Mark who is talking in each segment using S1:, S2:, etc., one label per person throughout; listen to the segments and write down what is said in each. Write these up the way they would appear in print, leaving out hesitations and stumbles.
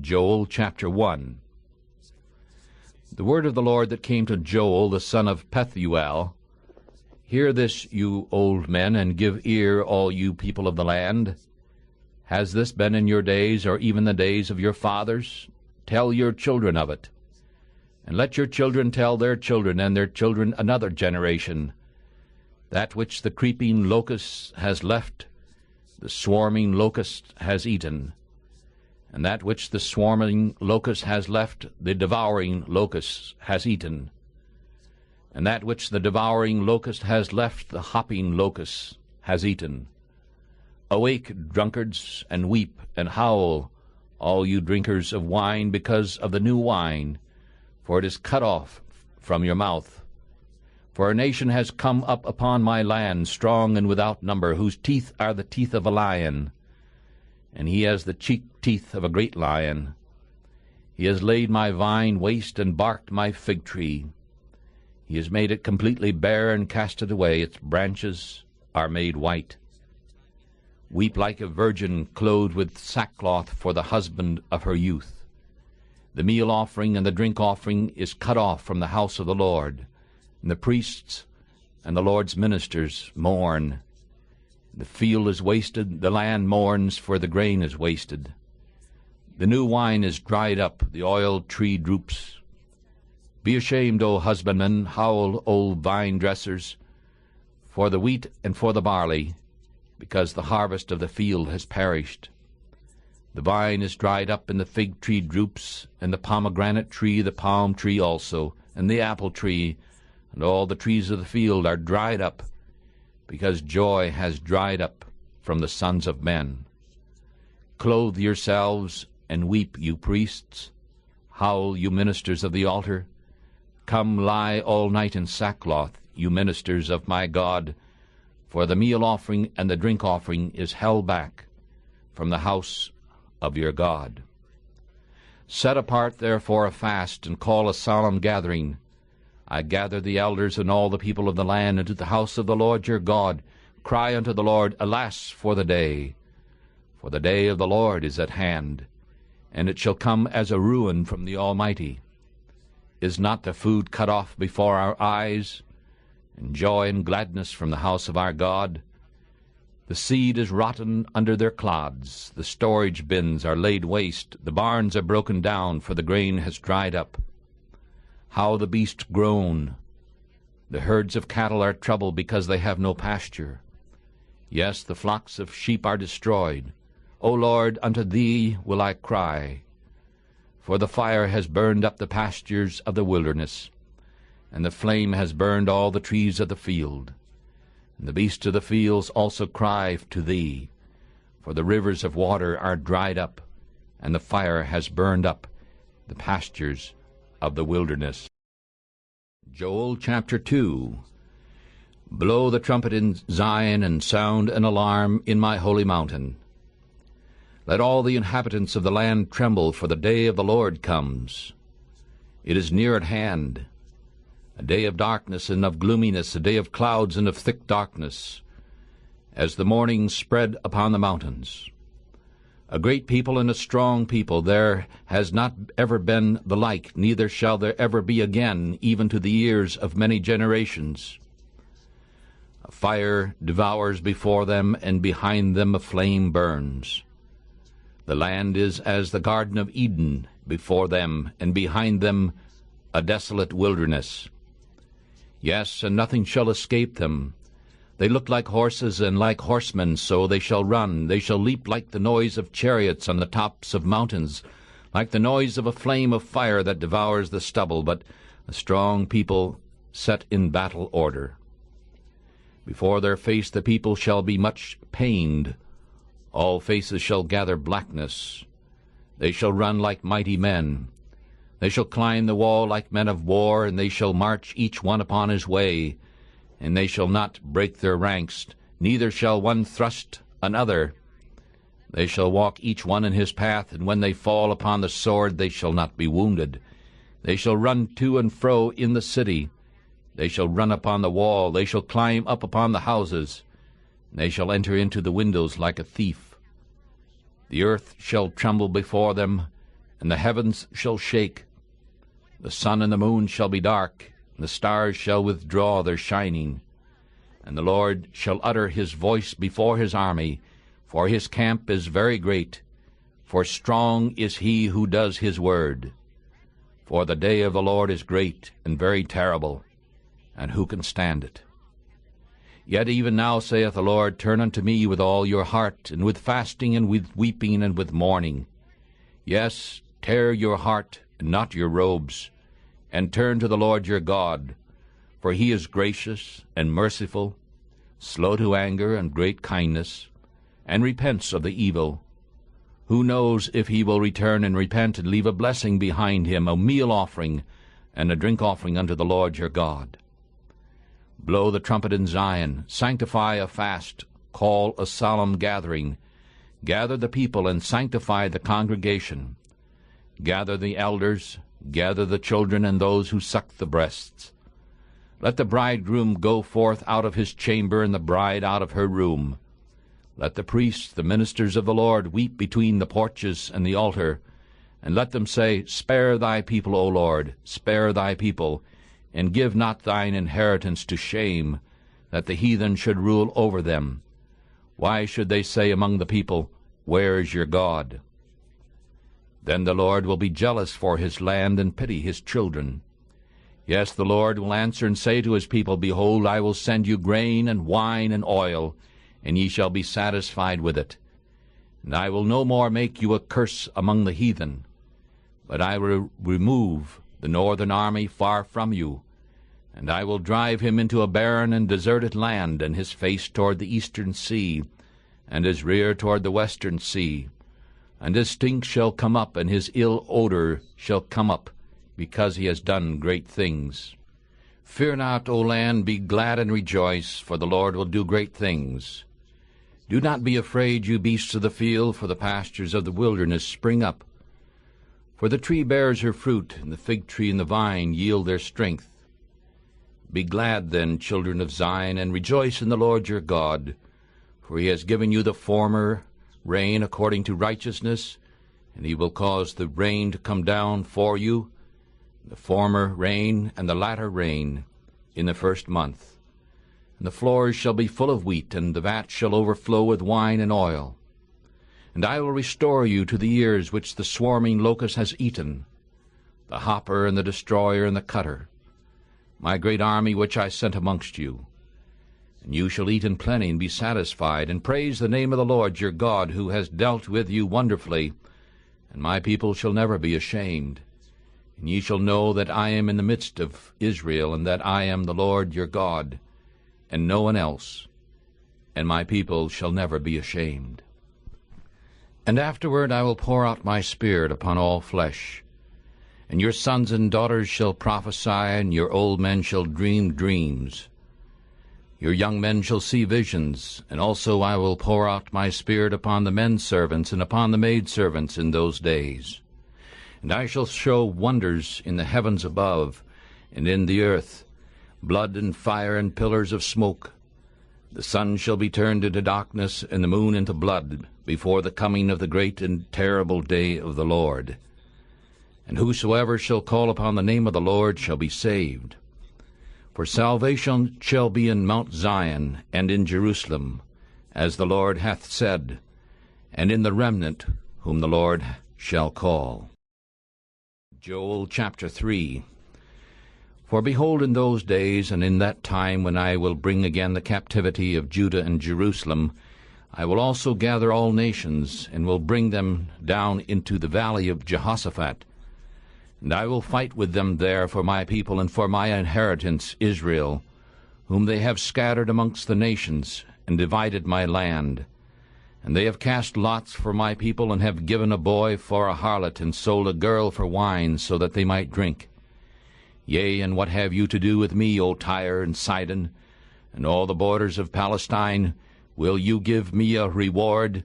S1: Joel chapter 1. The word of the Lord that came to Joel the son of Pethuel. Hear this, you old men, and give ear, all you people of the land. Has this been in your days, or even the days of your fathers? Tell your children of it. And let your children tell their children, and their children another generation. That which the creeping locust has left, the swarming locust has eaten. And that which the swarming locust has left, the devouring locust has eaten. And that which the devouring locust has left, the hopping locust has eaten. Awake, drunkards, and weep, and howl, all you drinkers of wine, because of the new wine, for it is cut off from your mouth. For a nation has come up upon my land, strong and without number, whose teeth are the teeth of a lion, and he has the cheek teeth of a great lion. He has laid my vine waste and barked my fig tree. He has made it completely bare and cast it away. Its branches are made white. Weep like a virgin clothed with sackcloth for the husband of her youth. The meal offering and the drink offering is cut off from the house of the Lord, and the priests and the Lord's ministers mourn. The field is wasted, the land mourns, for the grain is wasted. The new wine is dried up, the oil tree droops. Be ashamed, O husbandmen, howl, O vine dressers, for the wheat and for the barley, because the harvest of the field has perished. The vine is dried up, and the fig tree droops, and the pomegranate tree, the palm tree also, and the apple tree, and all the trees of the field are dried up, because joy has dried up from the sons of men. Clothe yourselves and weep, you priests. Howl, you ministers of the altar. Come lie all night in sackcloth, you ministers of my God, for the meal offering and the drink offering is held back from the house of your God. Set apart therefore a fast, and call a solemn gathering. I gather the elders and all the people of the land into the house of the Lord your God. Cry unto the Lord, Alas for the day! For the day of the Lord is at hand, and it shall come as a ruin from the Almighty. Is not the food cut off before our eyes, and joy and gladness from the house of our God? The seed is rotten under their clods, the storage bins are laid waste, the barns are broken down, for the grain has dried up. How the beasts groan! The herds of cattle are troubled because they have no pasture. Yes, the flocks of sheep are destroyed. O Lord, unto thee will I cry. For the fire has burned up the pastures of the wilderness, and the flame has burned all the trees of the field. And the beasts of the fields also cry to thee, for the rivers of water are dried up, and the fire has burned up the pastures of the wilderness. Joel chapter 2. Blow the trumpet in Zion, and sound an alarm in my holy mountain. Let all the inhabitants of the land tremble, for the day of the Lord comes. It is near at hand, a day of darkness and of gloominess, a day of clouds and of thick darkness, as the morning spread upon the mountains. A great people and a strong people, there has not ever been the like, neither shall there ever be again, even to the years of many generations. A fire devours before them, and behind them a flame burns. The land is as the Garden of Eden before them, and behind them a desolate wilderness. Yes, and nothing shall escape them. They look like horses, and like horsemen, so they shall run. They shall leap like the noise of chariots on the tops of mountains, like the noise of a flame of fire that devours the stubble, but a strong people set in battle order. Before their face the people shall be much pained. All faces shall gather blackness. They shall run like mighty men. They shall climb the wall like men of war, and they shall march each one upon his way. And they shall not break their ranks, neither shall one thrust another. They shall walk each one in his path, and when they fall upon the sword they shall not be wounded. They shall run to and fro in the city. They shall run upon the wall. They shall climb up upon the houses. They shall enter into the windows like a thief. The earth shall tremble before them, and the heavens shall shake. The sun and the moon shall be dark, and the stars shall withdraw their shining. And the Lord shall utter his voice before his army, for his camp is very great, for strong is he who does his word. For the day of the Lord is great and very terrible, and who can stand it? Yet even now, saith the Lord, turn unto me with all your heart, and with fasting, and with weeping, and with mourning. Yes, tear your heart, and not your robes, and turn to the Lord your God, for he is gracious and merciful, slow to anger and great kindness, and repents of the evil. Who knows if he will return and repent and leave a blessing behind him, a meal offering and a drink offering unto the Lord your God? Blow the trumpet in Zion, sanctify a fast, call a solemn gathering. Gather the people and sanctify the congregation. Gather the elders, gather the children and those who suck the breasts. Let the bridegroom go forth out of his chamber, and the bride out of her room. Let the priests, the ministers of the Lord, weep between the porches and the altar, and let them say, Spare thy people, O Lord, spare thy people, and give not thine inheritance to shame, that the heathen should rule over them. Why should they say among the people, Where is your God? Then the Lord will be jealous for his land and pity his children. Yes, the Lord will answer and say to his people, Behold, I will send you grain and wine and oil, and ye shall be satisfied with it. And I will no more make you a curse among the heathen, but I will remove the northern army far from you, and I will drive him into a barren and deserted land, and his face toward the eastern sea, and his rear toward the western sea. And his stink shall come up, and his ill odor shall come up, because he has done great things. Fear not, O land, be glad and rejoice, for the Lord will do great things. Do not be afraid, you beasts of the field, for the pastures of the wilderness spring up. For the tree bears her fruit, and the fig tree and the vine yield their strength. Be glad then, children of Zion, and rejoice in the Lord your God, for he has given you the former rain according to righteousness, and he will cause the rain to come down for you, the former rain and the latter rain, in the first month. And the floors shall be full of wheat, and the vats shall overflow with wine and oil. And I will restore you to the years which the swarming locust has eaten, the hopper and the destroyer and the cutter, my great army which I sent amongst you. And you shall eat in plenty and be satisfied, and praise the name of the Lord your God, who has dealt with you wonderfully. And my people shall never be ashamed. And ye shall know that I am in the midst of Israel, and that I am the Lord your God, and no one else. And my people shall never be ashamed. And afterward I will pour out my Spirit upon all flesh. And your sons and daughters shall prophesy, and your old men shall dream dreams. Your young men shall see visions, and also I will pour out my Spirit upon the men servants and upon the maidservants in those days. And I shall show wonders in the heavens above, and in the earth, blood and fire and pillars of smoke. The sun shall be turned into darkness, and the moon into blood, before the coming of the great and terrible day of the Lord. And whosoever shall call upon the name of the Lord shall be saved. For salvation shall be in Mount Zion and in Jerusalem, as the Lord hath said, and in the remnant whom the Lord shall call. Joel chapter 3. For behold, in those days and in that time when I will bring again the captivity of Judah and Jerusalem, I will also gather all nations, and will bring them down into the valley of Jehoshaphat. And I will fight with them there for my people and for my inheritance Israel, whom they have scattered amongst the nations, and divided my land. And they have cast lots for my people, and have given a boy for a harlot, and sold a girl for wine, so that they might drink. Yea, and what have you to do with me, O Tyre and Sidon, and all the borders of Palestine? Will you give me a reward?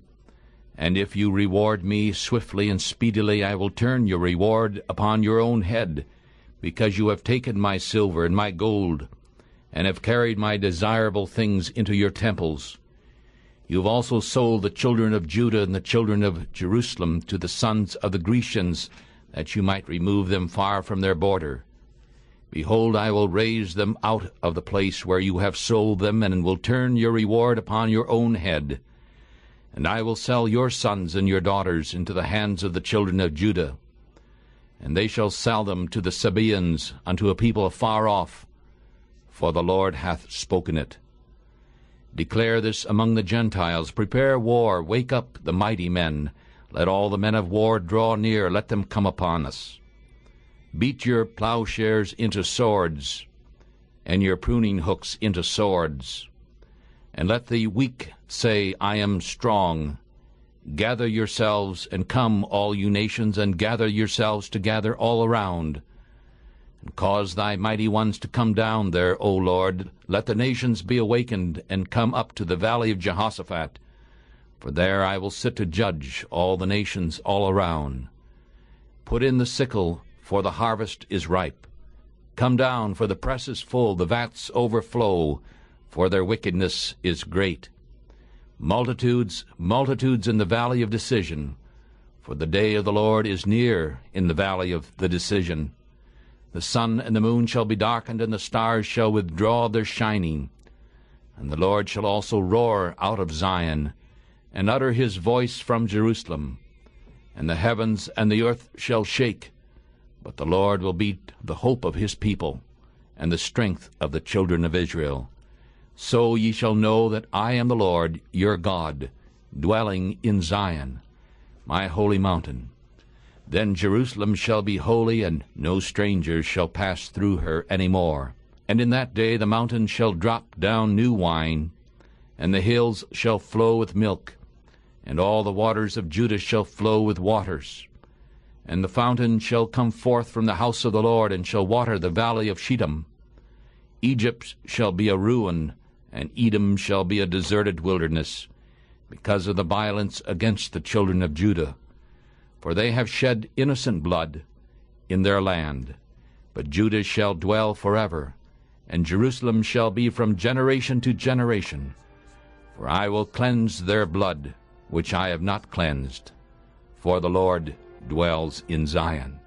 S1: And if you reward me swiftly and speedily, I will turn your reward upon your own head, because you have taken my silver and my gold, and have carried my desirable things into your temples. You have also sold the children of Judah and the children of Jerusalem to the sons of the Grecians, that you might remove them far from their border. Behold, I will raise them out of the place where you have sold them, and will turn your reward upon your own head. And I will sell your sons and your daughters into the hands of the children of Judah, and they shall sell them to the Sabaeans, unto a people afar off, for the Lord hath spoken it. Declare this among the Gentiles, prepare war, wake up the mighty men, let all the men of war draw near, let them come upon us. Beat your plowshares into swords, and your pruning hooks into swords. And let the weak say, I am strong. Gather yourselves, and come, all you nations, and gather yourselves together all around. And cause thy mighty ones to come down there, O Lord. Let the nations be awakened, and come up to the valley of Jehoshaphat. For there I will sit to judge all the nations all around. Put in the sickle, for the harvest is ripe. Come down, for the press is full, the vats overflow, for their wickedness is great. Multitudes, multitudes in the valley of decision, for the day of the Lord is near in the valley of the decision. The sun and the moon shall be darkened, and the stars shall withdraw their shining. And the Lord shall also roar out of Zion, and utter his voice from Jerusalem. And the heavens and the earth shall shake, but the Lord will be the hope of his people, and the strength of the children of Israel. So ye shall know that I am the Lord your God, dwelling in Zion, my holy mountain. Then Jerusalem shall be holy, and no strangers shall pass through her any more. And in that day the mountains shall drop down new wine, and the hills shall flow with milk, and all the waters of Judah shall flow with waters. And the fountain shall come forth from the house of the Lord, and shall water the valley of Shittim. Egypt shall be a ruin, and Edom shall be a deserted wilderness, because of the violence against the children of Judah. For they have shed innocent blood in their land. But Judah shall dwell forever, and Jerusalem shall be from generation to generation. For I will cleanse their blood, which I have not cleansed. For the Lord dwells in Zion.